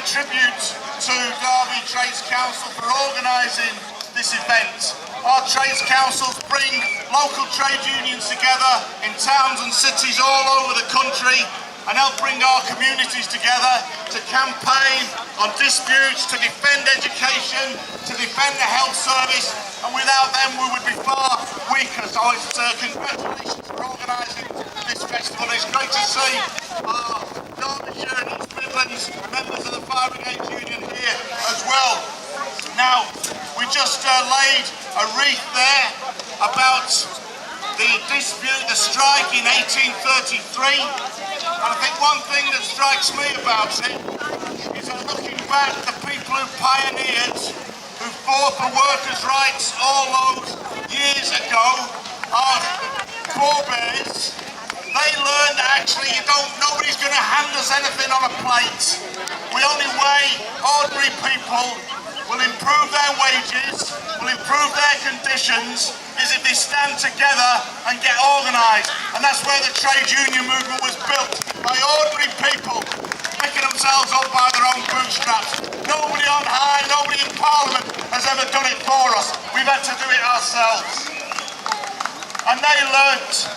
tribute to Derby Trades Council for organising this event. Our trades councils bring local trade unions together in towns and cities all over the country and help bring our communities together to campaign on disputes, to defend education, to defend the health service, and without them we would be far weaker. So it's congratulations for organising this festival. It's great to see our Derbyshire and East Midlands members of the Fire Brigade Union here as well. Now, we just laid a wreath there about the dispute, the strike in 1833, and I think one thing that strikes me about it is that looking back, the people who pioneered, who fought for workers' rights all those years ago, our forebears, they learned that actually nobody's going to hand us anything on a plate. We only way ordinary people will improve their wages, will improve their conditions, is if they stand together and get organised. And that's where the trade union movement was built, by ordinary people picking themselves up by their own bootstraps. Nobody on high, nobody in Parliament has ever done it for us. We've had to do it ourselves. And they learnt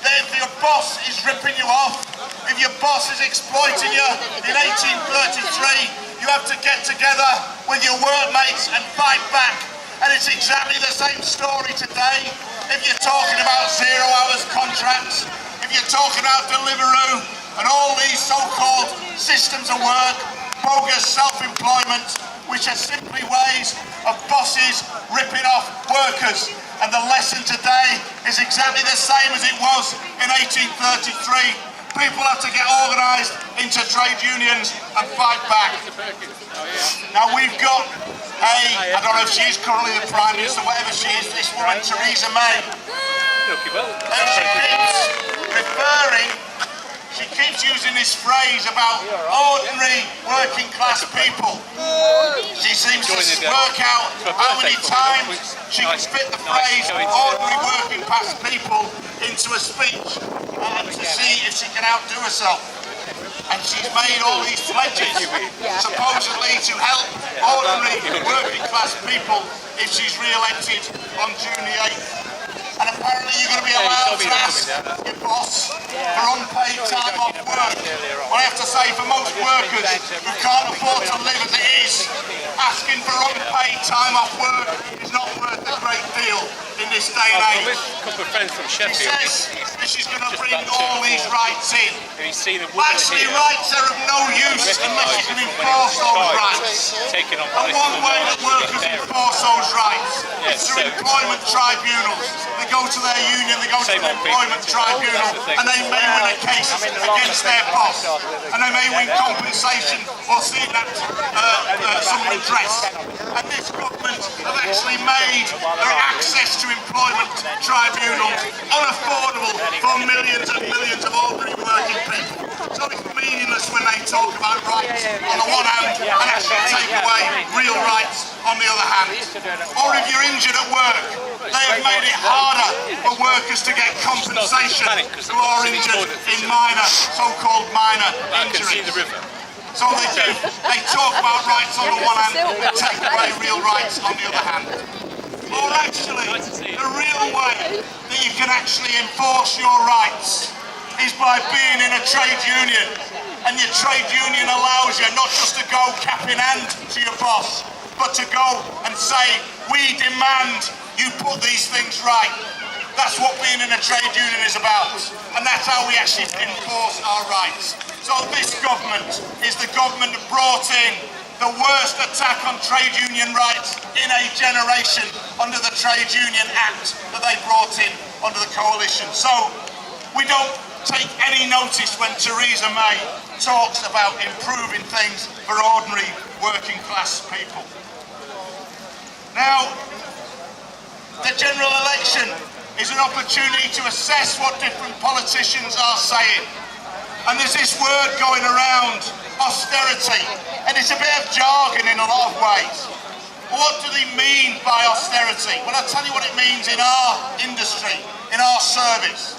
that if your boss is ripping you off, if your boss is exploiting you in 1833, you have to get together with your workmates and fight back. And it's exactly the same story today. If you're talking about 0 hours contracts, if you're talking about Deliveroo and all these so-called systems of work, bogus self-employment, which are simply ways of bosses ripping off workers. And the lesson today is exactly the same as it was in 1833. People have to get organised into trade unions and fight back. Now we've got I don't know if she is currently the Prime Minister, whatever she is, this woman, Theresa May. She keeps using this phrase about ordinary working class people. She seems to work out how many times she can fit the phrase ordinary working class people into a speech to see if she can outdo herself. And she's made all these pledges, supposedly to help ordinary working class people if she's re-elected on June the 8th. And apparently you're going to be allowed to ask your boss for unpaid time off work. Well, I have to say, for most workers who can't afford to live as it is, asking for unpaid time off work is not worth a great deal in this day and age. She says that she's going to bring all these rights in. Actually, rights are of no use unless you can enforce those rights. And one way that workers enforce those rights is through employment tribunals. They go to their union, they go to the employment tribunal, and they may win a case against their boss. And they may win compensation or see that some redress. And this government have actually made their access to employment tribunals unaffordable for millions and millions of ordinary working people. So it's meaningless when they talk about rights on the one hand and actually take away real rights on the other hand. Or if you're injured at work, they have made it harder for workers to get compensation who are injured in minor, so-called minor injuries. So they talk about rights on the one hand and take away real rights on the other hand. Or actually, the real way that you can actually enforce your rights is by being in a trade union. And your trade union allows you not just to go cap in hand to your boss, but to go and say, we demand you put these things right. That's what being in a trade union is about. And that's how we actually enforce our rights. So this government is the government that brought in the worst attack on trade union rights in a generation under the Trade Union Act that they brought in under the coalition. So we don't take any notice when Theresa May talks about improving things for ordinary working class people. Now, the general election is an opportunity to assess what different politicians are saying. And there's this word going around, austerity, and it's a bit of jargon in a lot of ways. What do they mean by austerity? Well, I'll tell you what it means in our industry, in our service.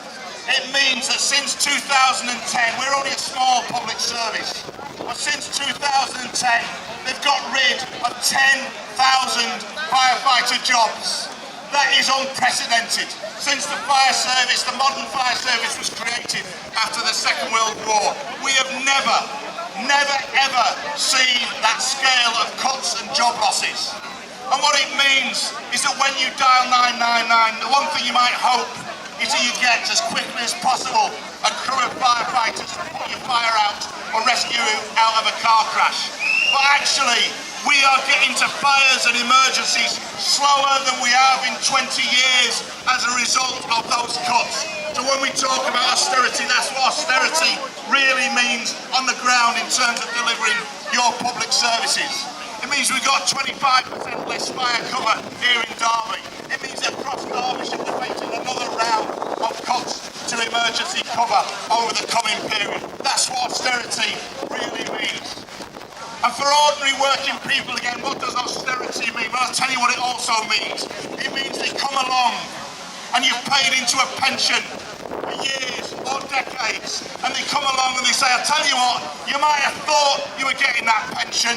It means that since 2010, we're only a small public service, But since 2010, they've got rid of 10,000 firefighter jobs. That is unprecedented. Since the fire service, the modern fire service was created after the Second World War, we have never ever seen that scale of cuts and job losses. And what it means is that when you dial 999, the one thing you might hope is that you get as quickly as possible a crew of firefighters to put your fire out or rescue you out of a car crash. But actually, we are getting to fires and emergencies slower than we have in 20 years as a result of those cuts. So when we talk about austerity, that's what austerity really means on the ground in terms of delivering your public services. It means we've got 25% less fire cover here in Derby. It means that across Derbyshire we're facing another round of cuts to emergency cover over the coming period. That's what austerity really means. And for ordinary working people, again, what does austerity mean? Well, I'll tell you what it also means. It means they come along and you've paid into a pension for years or decades, and they come along and they say, I'll tell you what, you might have thought you were getting that pension,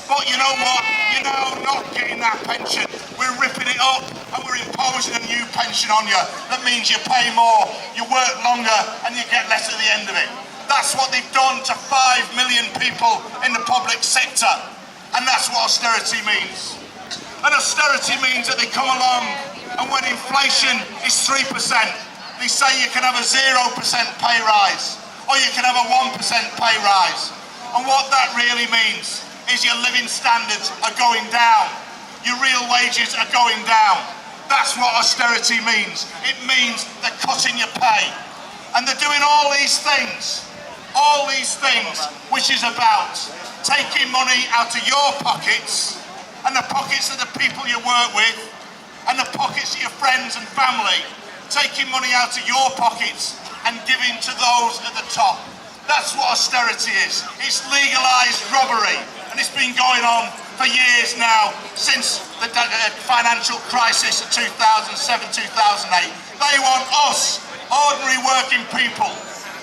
but you know what, you're now not getting that pension. We're ripping it up and we're imposing a new pension on you. That means you pay more, you work longer, and you get less at the end of it. That's what they've done to 5 million people in the public sector. And that's what austerity means. And austerity means that they come along and when inflation is 3%, they say you can have a 0% pay rise or you can have a 1% pay rise. And what that really means is your living standards are going down. Your real wages are going down. That's what austerity means. It means they're cutting your pay. And they're doing all these things, which is about taking money out of your pockets and the pockets of the people you work with and the pockets of your friends and family, taking money out of your pockets and giving to those at the top. That's what austerity is. It's legalised robbery, and it's been going on for years now, since the financial crisis of 2007-2008. They want us, ordinary working people,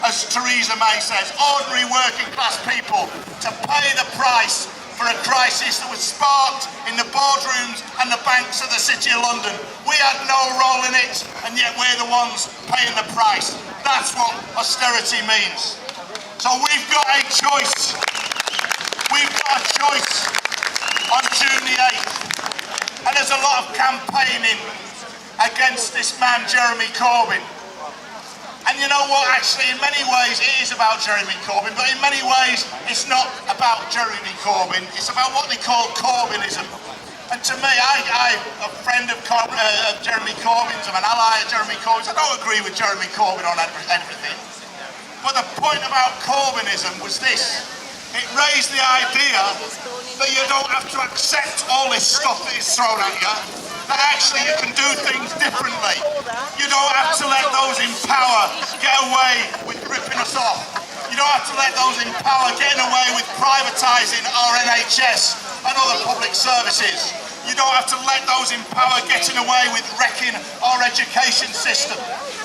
as Theresa May says, ordinary working class people, to pay the price for a crisis that was sparked in the boardrooms and the banks of the City of London. We had no role in it, and yet we're the ones paying the price. That's what austerity means. So we've got a choice. We've got a choice on June the 8th. And there's a lot of campaigning against this man, Jeremy Corbyn. And you know what, actually, in many ways it is about Jeremy Corbyn, but in many ways it's not about Jeremy Corbyn, it's about what they call Corbynism. And to me, I'm a friend of Jeremy Corbyn's, I'm an ally of Jeremy Corbyn's. I don't agree with Jeremy Corbyn on everything. But the point about Corbynism was this: it raised the idea that you don't have to accept all this stuff that is thrown at you, that actually you can do things differently. You don't have to let those in power get away with ripping us off. You don't have to let those in power getting away with privatising our NHS and other public services. You don't have to let those in power getting away with wrecking our education system.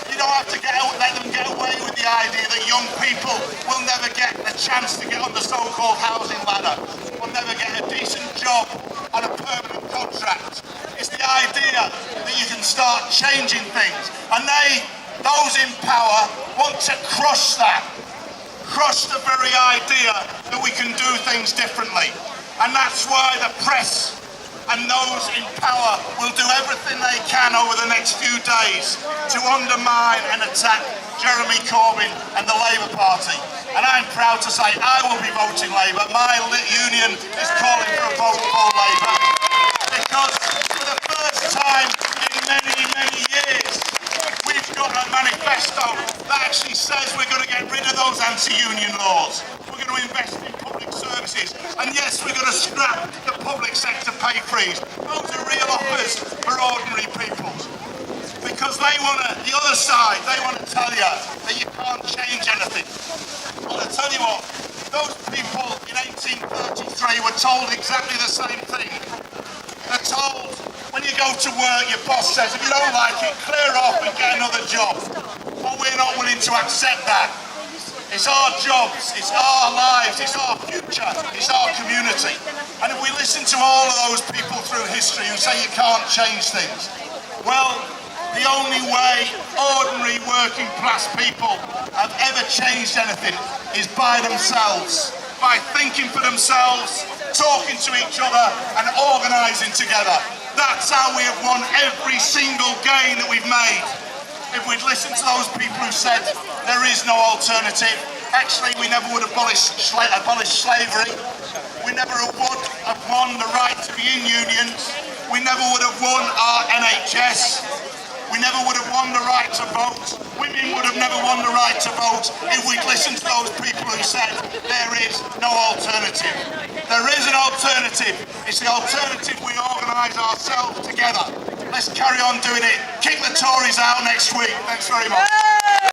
You don't have to let them get away with the idea that young people will never get a chance to get on the so-called housing ladder, will never get a decent job on a permanent contract. It's the idea that you can start changing things. And those in power, want to crush that. Crush the very idea that we can do things differently. And that's why the press and those in power will do everything they can over the next few days to undermine and attack Jeremy Corbyn and the Labour Party. And I'm proud to say I will be voting Labour. My union is calling for a vote for Labour, because for the first time in many years we've got a manifesto that actually says we're going to get rid of those anti-union laws. We're going to invest in public services, and yes, we're going to scrap the public sector pay freeze. Those are real offers for ordinary people, because they want to, the other side, they want to tell you that you can't change anything. Well, I tell you what, those people in 1833 were told exactly the same thing. They're told, when you go to work, your boss says, if you don't like it, clear off and get another job. But we're not willing to accept that. It's our jobs, it's our lives, it's our future, it's our community. And if we listen to all of those people through history who say you can't change things, well, the only way ordinary working class people have ever changed anything is by themselves, by thinking for themselves, talking to each other and organising together. That's how we have won every single gain that we've made. If we'd listened to those people who said there is no alternative, actually we never would have abolished slavery, we never would have won the right to be in unions, we never would have won our NHS, we never would have won the right to vote, women would have never won the right to vote if we'd listened to those people who said there is no alternative. There is an alternative. It's the alternative we organise ourselves together. Let's carry on doing it. Kick the Tories out next week. Thanks very much.